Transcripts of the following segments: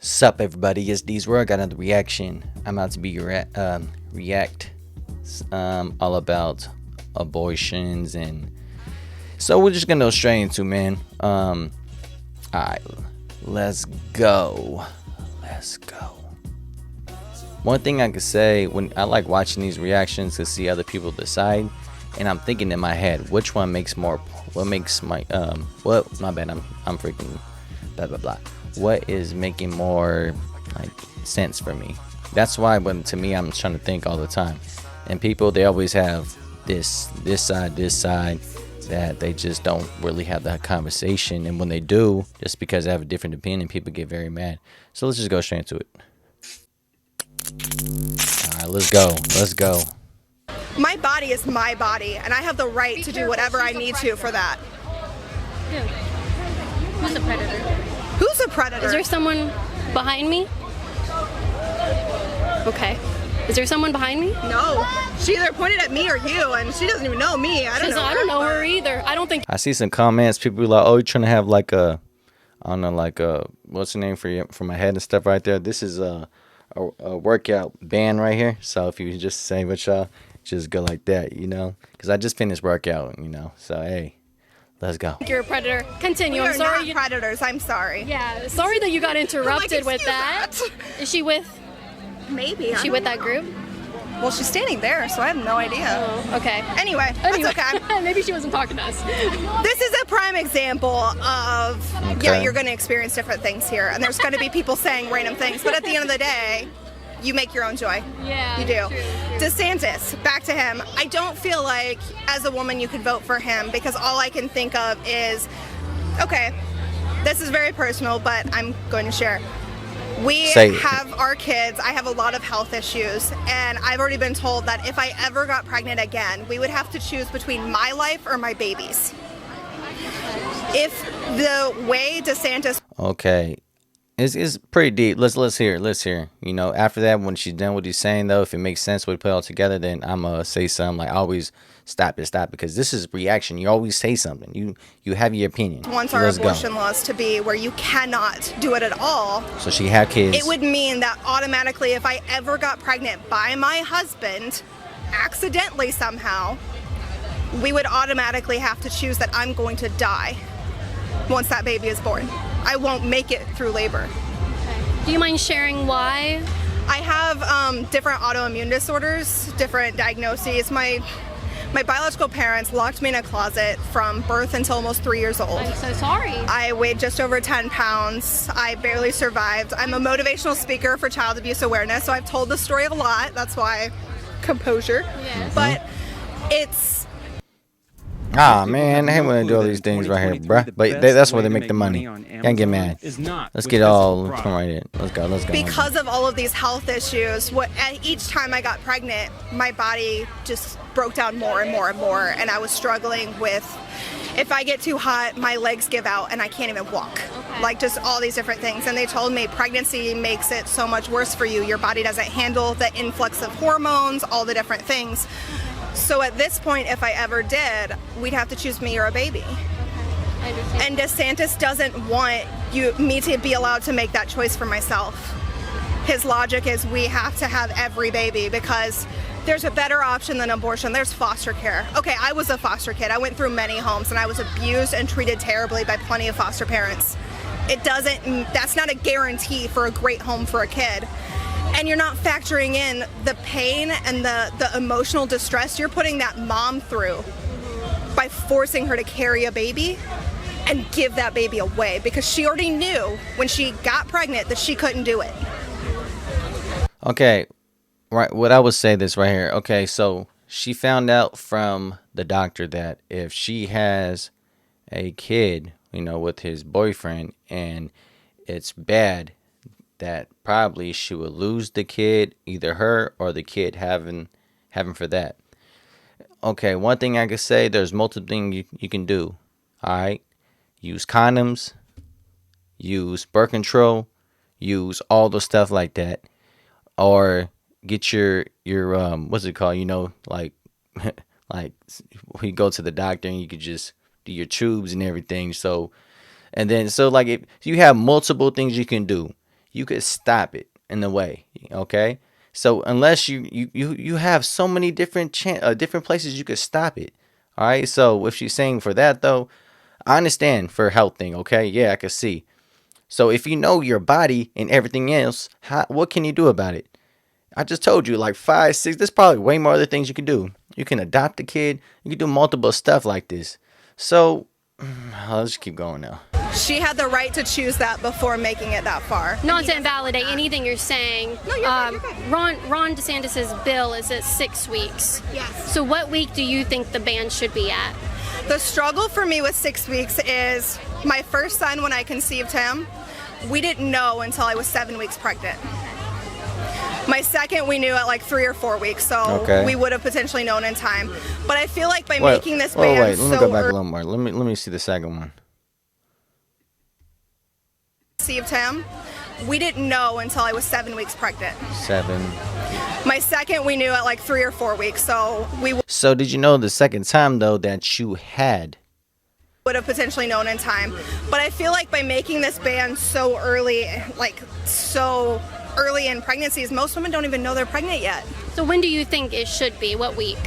Sup everybody, it's D's where I got another reaction. I'm about to be react all about abortions, and so we're just gonna go straight into, man. Alright, let's go. One thing I could say, when I like watching these reactions to see other people decide, and I'm thinking in my head, which one makes more, what makes my what, my bad, I'm freaking blah blah blah, what is making more like sense for me. That's why when to me I'm trying to think all the time, and people, they always have this side that they just don't really have that conversation, and when they do, just because they have a different opinion, people get very mad. So let's just go straight into it. Alright, let's go. My body is my body, and I have the right to do whatever I need to for that. Dude, who's a predator? Who's a predator? Is there someone behind me? Okay. Is there someone behind me? No. She either pointed at me or you, and she doesn't even know me. I don't know her either. I don't think. I see some comments, people be like, oh, you're trying to have like a, I don't know, like a, what's the name for my head and stuff right there. This is a workout band right here. So if you just say what y'all, just go like that, you know, because I just finished workout, you know, so hey, let's go. You're a predator. Continue. We I'm are sorry. not predators. I'm sorry. Yeah, sorry that you got interrupted with that. Is she with? Maybe. Is she with that group? Well, she's standing there, so I have no idea. Oh, okay. Anyway, that's okay. Maybe she wasn't talking to us. This is a prime example of, yeah, you're going to experience different things here, and there's going to be people saying random things, but at the end of the day, you make your own joy. Yeah, you do. True. DeSantis, back to him. I don't feel like, as a woman, you could vote for him, because all I can think of is, okay, this is very personal, but I'm going to share. We have our kids. I have a lot of health issues, and I've already been told that if I ever got pregnant again, we would have to choose between my life or my baby's. If the way DeSantis... Okay. It's pretty deep. Let's hear. You know, after that, when she's done what he's saying, though, if it makes sense, we put it all together, then I'm gonna say something. Like, always stop, because this is reaction. You always say something. You have your opinion. Wants our abortion laws to be where you cannot do it at all. So she had kids. It would mean that automatically, if I ever got pregnant by my husband, accidentally somehow, we would automatically have to choose that I'm going to die once that baby is born. I won't make it through labor. Okay. Do you mind sharing why? I have different autoimmune disorders, different diagnoses. My biological parents locked me in a closet from birth until almost 3 years old. I'm so sorry. I weighed just over 10 pounds. I barely survived. I'm a motivational speaker for child abuse awareness, so I've told the story a lot. That's why composure. Yes. But it's... Ah, man, I hate when they do all these things right here, bruh. But that's where they make the money. Can't get mad. Let's get all right in. Let's go. Because of all of these health issues, each time I got pregnant, my body just broke down more and more and more, and I was struggling with, if I get too hot, my legs give out and I can't even walk. Okay. Like, just all these different things. And they told me pregnancy makes it so much worse for you. Your body doesn't handle the influx of hormones, all the different things. So at this point, if I ever did, we'd have to choose me or a baby. I understand. And DeSantis doesn't want me to be allowed to make that choice for myself. His logic is we have to have every baby because there's a better option than abortion. There's foster care. Okay, I was a foster kid. I went through many homes, and I was abused and treated terribly by plenty of foster parents. That's not a guarantee for a great home for a kid. And you're not factoring in the pain and the emotional distress you're putting that mom through by forcing her to carry a baby and give that baby away, because she already knew when she got pregnant that she couldn't do it. Okay, right. What I would say this right here. Okay, so she found out from the doctor that if she has a kid, you know, with his boyfriend, and it's bad, that probably she would lose the kid, either her or the kid having for that. Okay, one thing I could say, there's multiple things you can do. All right, use condoms, use birth control, use all the stuff like that, or get your what's it called? You know, like like we go to the doctor and you could just do your tubes and everything. So, and then so like if you have multiple things you can do. you could stop it in a way, okay? So unless you have so many different different places you could stop it. All right. So if she's saying for that though, I understand for a health thing. Okay. Yeah, I can see. So if you know your body and everything else, what can you do about it? I just told you like 5, 6. There's probably way more other things you can do. You can adopt a kid. You can do multiple stuff like this. So let's keep going now. She had the right to choose that before making it that far. Not to invalidate anything you're saying. No, you're good. Ron DeSantis' bill is at 6 weeks. Yes. So what week do you think the ban should be at? The struggle for me with 6 weeks is my first son, when I conceived him, we didn't know until I was 7 weeks pregnant. My second, we knew at like 3 or 4 weeks, so we would have potentially known in time. But I feel like by making this ban let me go back a little more. Let me see the second one. Conceived him, we didn't know until I was 7 weeks pregnant. 7. My second, we knew at like 3 or 4 weeks, so So did you know the second time though that you had? Would have potentially known in time. But I feel like by making this ban so early, like so early in pregnancies, most women don't even know they're pregnant yet. So when do you think it should be? What week?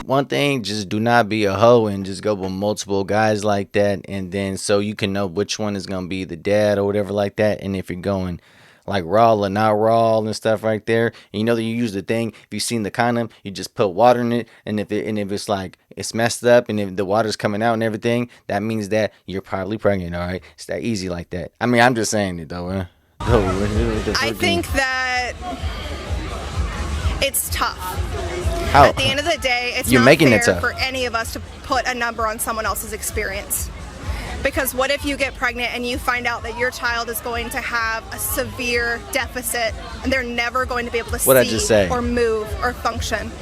One thing, just do not be a hoe and just go with multiple guys like that, and then so you can know which one is gonna be the dad or whatever like that. And if you're going like raw or not raw and stuff right there, and you know that you use the thing. If you've seen the condom, you just put water in it, and if it's like it's messed up and if the water's coming out and everything, that means that you're probably pregnant. All right, it's that easy like that. I mean, I'm just saying it though. I think that it's tough. How? At the end of the day, it's You're not making fair it tough for any of us to put a number on someone else's experience. Because what if you get pregnant and you find out that your child is going to have a severe deficit and they're never going to be able to see or move or function?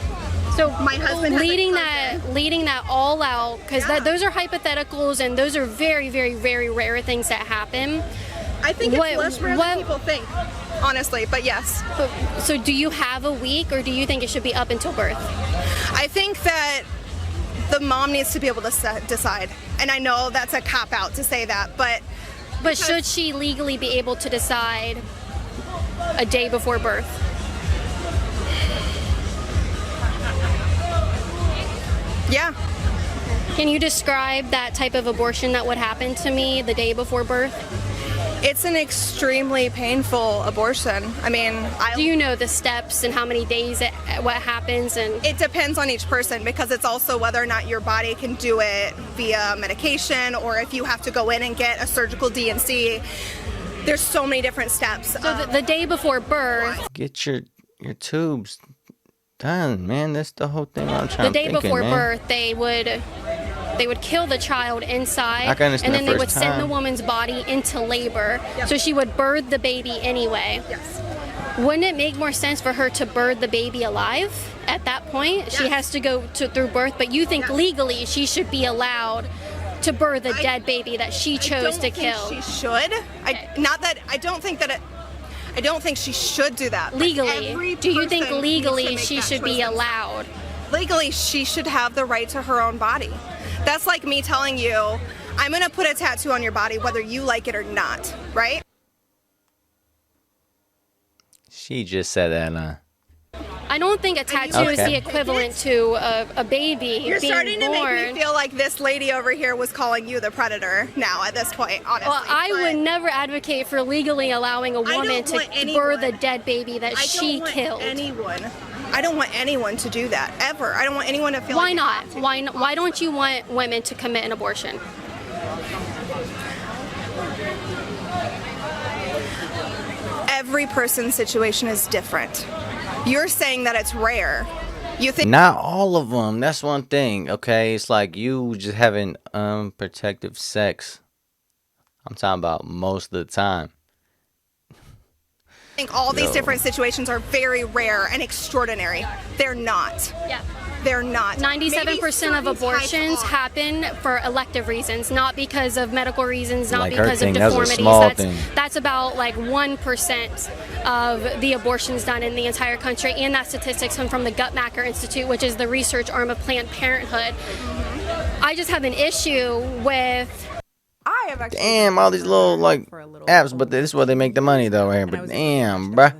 So my husband leading that all out, because those are hypotheticals and those are very, very, very rare things that happen. I think it's less rare than people think, honestly, but yes. So do you have a week, or do you think it should be up until birth? I think that the mom needs to be able to decide. And I know that's a cop-out to say that, but should she legally be able to decide a day before birth? Yeah. Can you describe that type of abortion that would happen to me the day before birth? It's an extremely painful abortion. I mean, do you know the steps and how many days what happens? And it depends on each person, because it's also whether or not your body can do it via medication or if you have to go in and get a surgical D&C. There's so many different steps. So the day before birth, get your tubes done, man. That's the whole thing I'm trying to The day before birth, they would kill the child inside, and then they would send the woman's body into labor. Yep. So she would birth the baby anyway. Yes. Wouldn't it make more sense for her to birth the baby alive at that point? Yes. She has to go through birth, but you think legally she should be allowed to birth a dead baby that she chose to kill? She should. I don't think she should do that. Legally, do you think legally she should be allowed? Legally, she should have the right to her own body. That's like me telling you, I'm going to put a tattoo on your body whether you like it or not, right? She just said that, I don't think a tattoo is the equivalent to a baby You're being starting to born. make me feel like this lady over here was calling you the predator now at this point, honestly. Well, I would never advocate for legally allowing a woman to birth a dead baby that she killed. I don't want anyone to do that, ever. I don't want anyone to feel Why not? Why don't you want women to commit an abortion? Every person's situation is different. You're saying that it's rare. You think not all of them. That's one thing, okay? It's like you just having unprotected sex. I'm talking about most of the time. I think all these different situations are very rare and extraordinary. They're not. Yeah. They're not. 97% of abortions happen for elective reasons, not because of medical reasons, not because of deformities. That's about like 1% of the abortions done in the entire country, and that statistics come from the Guttmacher Institute, which is the research arm of Planned Parenthood. I just have an issue with... I have actually damn, all these little like apps, but this is where they make the money though, right here. But damn, bruh.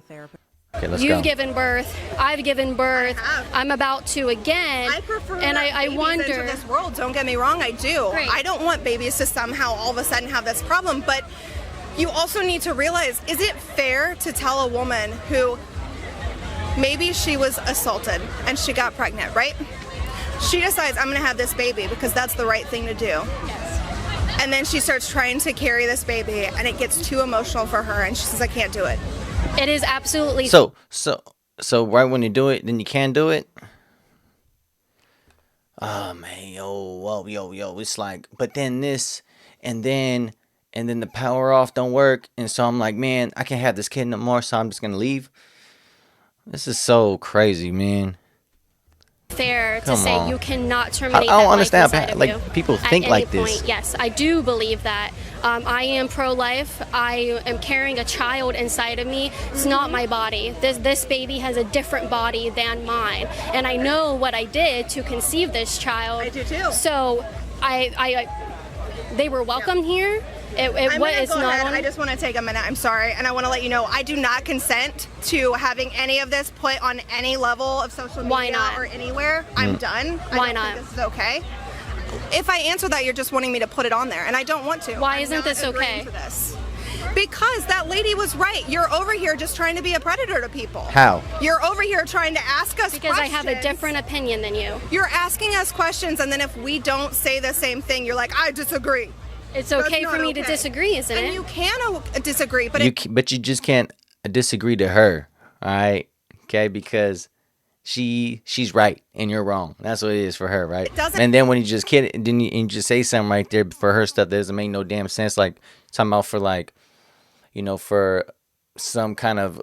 Okay, let's You've go. given birth. I've given birth. I'm about to again. I prefer and I wonder. into this world. Don't get me wrong, I do. Great. I don't want babies to somehow all of a sudden have this problem, but you also need to realize, is it fair to tell a woman who maybe she was assaulted and she got pregnant, right? She decides, I'm going to have this baby because that's the right thing to do. Yes. And then she starts trying to carry this baby and it gets too emotional for her and she says, I can't do it. It is absolutely. So right when you do it, then you can do it. Oh man, yo, it's like, but then this, and then the power off don't work, and so I'm like, man, I can't have this kid no more, so I'm just gonna leave. This is so crazy, man. Fair to Come say on. you cannot terminate. I don't that understand life how, inside like, of you people at think any like this. point. Yes, I do believe that. I am pro-life. I am carrying a child inside of me. It's not my body. This baby has a different body than mine, and I know what I did to conceive this child. I do too. So, they were welcome here. It's Go not ahead. on. I just want to take a minute. I'm sorry. And I want to let you know I do not consent to having any of this put on any level of social media Why not? or anywhere. I'm done. Why I don't not? think this is okay. If I answer that, you're just wanting me to put it on there, and I don't want to. Why I'm isn't not this agreeing okay? to this. Because that lady was right. You're over here just trying to be a predator to people. How? You're over here trying to ask us Because I questions. have a different opinion than you. You're asking us questions, and then if we don't say the same thing, you're like, I disagree. It's That's okay not for me to okay. disagree, isn't And it? you can disagree, but But you just can't disagree to her, all right? Okay, because she's right and you're wrong. That's what it is for her, right? It doesn't- And then when you just kid, then you just say something right there for her stuff that doesn't make no damn sense. Like talking about for like, for some kind of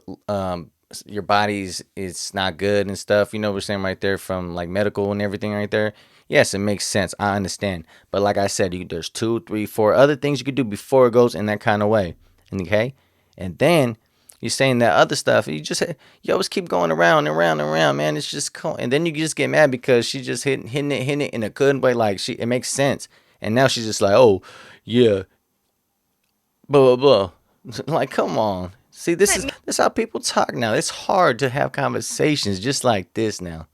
your body's it's not good and stuff. We're saying right there from like medical and everything right there. Yes, it makes sense. I understand. But like I said, there's 2, 3, 4 other things you could do before it goes in that kind of way. Okay? And then you're saying that other stuff. You always keep going around and around and around, man. It's just cool. And then you just get mad because she just hitting it in a good way. Like it makes sense. And now she's just like, oh, yeah. Blah, blah, blah. Like, come on. See, this is how people talk now. It's hard to have conversations just like this now.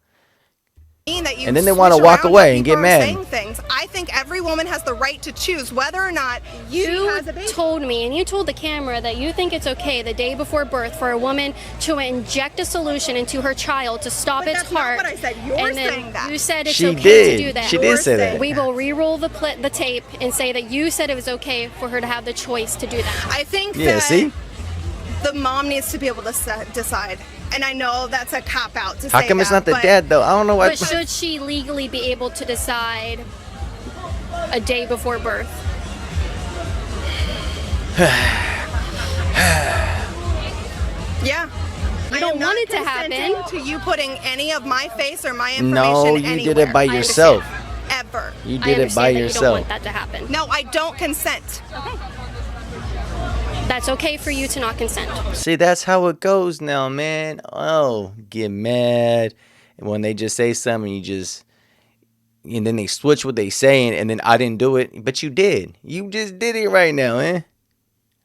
that you And then they wanna switch walk around away when and people get are mad. saying things. I think every woman has the right to choose whether or not she You has a baby. told me, and you told the camera that you think it's okay the day before birth for a woman to inject a solution into her child to stop But its that's not heart. what I said. You're and then saying that. You said it's She okay did. to do that. She did say that. We will re-roll the tape and say that you said it was okay for her to have the choice to do that. I think Yeah, that see? the mom needs to be able to decide. And I know that's a cop-out to How say come it's that, not the but dad, though? I don't know why. But should she legally be able to decide a day before birth? Yeah. You don't want it to happen. To you putting any of my face or my information No, you anywhere. did it by I yourself. Ever. You I did it understand by that yourself. you don't want that to happen. No, I don't consent. That's okay for you to not consent. See, that's how it goes now, man. Oh, get mad. And when they just say something, and then they switch what they saying, and then I didn't do it, but you did. You just did it right now, man.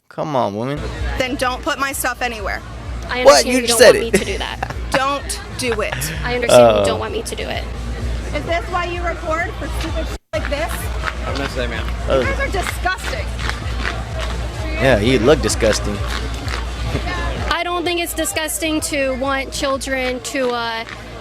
Come on, woman. Then don't put my stuff anywhere. I understand What? You you don't said want it. me to do that. Don't do it. I understand you don't want me to do it. Is this why you record for stupid shit like this? I'm gonna say, man. You guys are disgusting. Yeah, you look disgusting. I don't think it's disgusting to want children to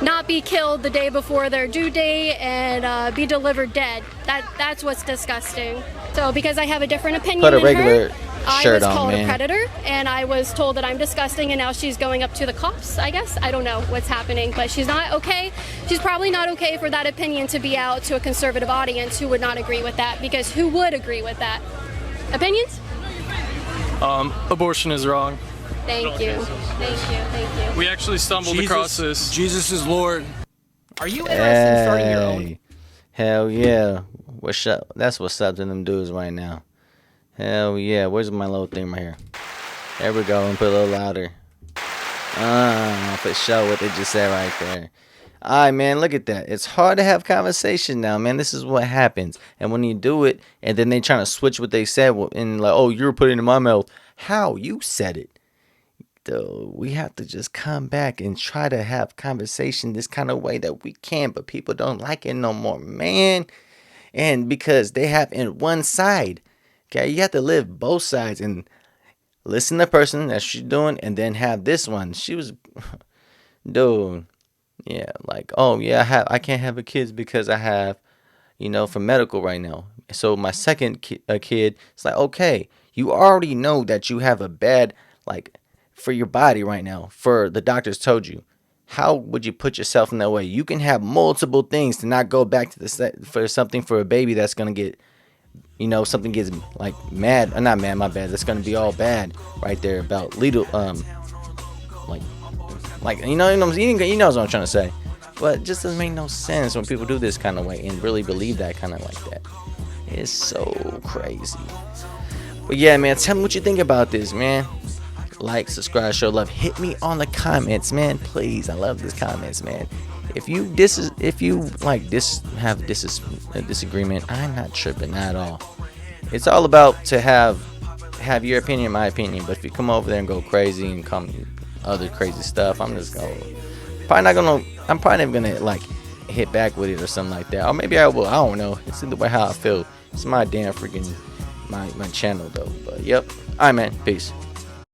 not be killed the day before their due date and be delivered dead. That's what's disgusting. So because I have a different opinion Put a than regular her, I shirt was on, called man. a predator, and I was told that I'm disgusting, and now she's going up to the cops, I guess. I don't know what's happening, but she's not okay. She's probably not okay for that opinion to be out to a conservative audience who would not agree with that, because who would agree with that? Opinions? Abortion is wrong. Thank you. Thank you. Thank you. We actually stumbled across this. Jesus is Lord. Are you interested in starting your own? Hey, hell yeah. What's up? That's what's up to them dudes right now. Hell yeah. Where's my little thing right here? There we go. And put a little louder. For sure what they just said right there. All right, man, look at that. It's hard to have conversation now, man. This is what happens. And when you do it, and then they trying to switch what they said, and like, oh, you were putting it in my mouth. How? You said it. Though we have to just come back and try to have conversation this kind of way that we can, but people don't like it no more, man. And because they have in one side, okay, you have to live both sides and listen to the person that she's doing, and then have this one. She was, dude, yeah, like, oh yeah, I can't have a kids because I have, for medical right now. So my second kid, it's like, okay, you already know that you have a bad, like, for your body right now, for the doctors told you. How would you put yourself in that way? You can have multiple things to not go back to the set for something for a baby that's gonna get, something gets like mad, not mad, my bad. That's gonna be all bad right there about little, like you know what I'm trying to say. But it just doesn't make no sense when people do this kind of way and really believe that kind of like that. It's so crazy. But yeah, man, tell me what you think about this, man. Like, subscribe, show love. Hit me on the comments, man. Please, I love these comments, man. If you have a disagreement, I'm not tripping at all. It's all about to have your opinion, my opinion. But if you come over there and go crazy and come other crazy stuff, I'm probably never gonna like hit back with it or something like that. Or maybe I will. I don't know. It's in the way how I feel. It's my damn freaking my channel though. But yep. Alright, man. Peace.